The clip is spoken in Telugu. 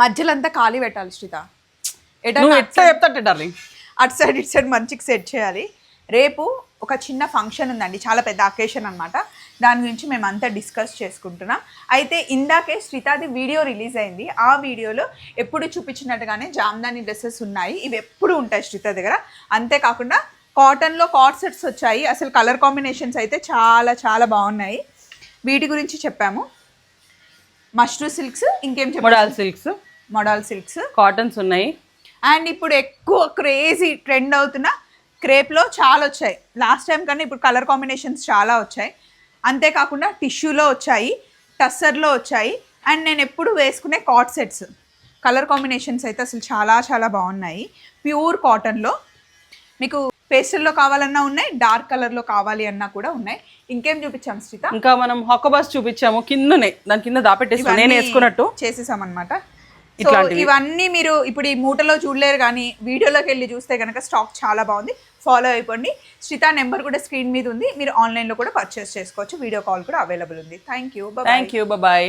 మధ్యలో అంతా ఖాళీ పెట్టాలి శ్రీత. నువ్వు ఎట్లా చెప్తావు డార్లింగ్? అటు సైడ్ ఇటు సైడ్ మంచిగా సెట్ చేయాలి. రేపు ఒక చిన్న ఫంక్షన్ ఉందండి, చాలా పెద్ద అకేషన్ అనమాట. దాని గురించి మేము అంతా డిస్కస్ చేసుకుంటున్నాం. అయితే ఇందాకే శ్రీతాది వీడియో రిలీజ్ అయింది. ఆ వీడియోలో ఎప్పుడు చూపించినట్టుగానే జామ్దాని డ్రెస్సెస్ ఉన్నాయి. ఇవి ఎప్పుడు ఉంటాయి శ్రీత దగ్గర. అంతేకాకుండా కాటన్లో కార్డ్ సెట్స్ వచ్చాయి. అసలు కలర్ కాంబినేషన్స్ అయితే చాలా చాలా బాగున్నాయి. వీటి గురించి చెప్పాము. మష్రూ సిల్క్స్, ఇంకేం చెప్పాలి, మోడల్ సిల్క్స్, కాటన్స్ ఉన్నాయి. అండ్ ఇప్పుడు ఎక్కువ క్రేజీ ట్రెండ్ అవుతున్న క్రేప్లో చాలా వచ్చాయి. లాస్ట్ టైం కన్నా ఇప్పుడు కలర్ కాంబినేషన్స్ చాలా వచ్చాయి. అంతేకాకుండా టిష్యూలో వచ్చాయి, టస్సర్లో వచ్చాయి. అండ్ నేను ఎప్పుడు వేసుకునే కార్డ్ సెట్స్ కలర్ కాంబినేషన్స్ అయితే అసలు చాలా చాలా బాగున్నాయి. ప్యూర్ కాటన్లో మీకు పేస్టల్లో కావాలన్నా ఉన్నాయి, డార్క్ కలర్లో కావాలి అన్నా కూడా ఉన్నాయి. ఇంకేం చూపించాము శ్రీత? ఇంకా మనం హాకోబాస్ చూపించాము, కిందనే దాని కింద దాపెట్టేసి నేను వేసుకున్నట్టు చేసేసామన్నమాట. సో ఇవన్నీ మీరు ఇప్పుడు ఈ మూటలో చూడలేరు, కానీ వీడియోలోకి వెళ్ళి చూస్తే కనుక స్టాక్ చాలా బాగుంది. ఫాలో అయిపోండి. శ్రీత నెంబర్ కూడా స్క్రీన్ మీద ఉంది. మీరు ఆన్లైన్లో కూడా పర్చేస్ చేసుకోవచ్చు. వీడియో కాల్ కూడా అవైలబుల్ ఉంది. Thank you, bye.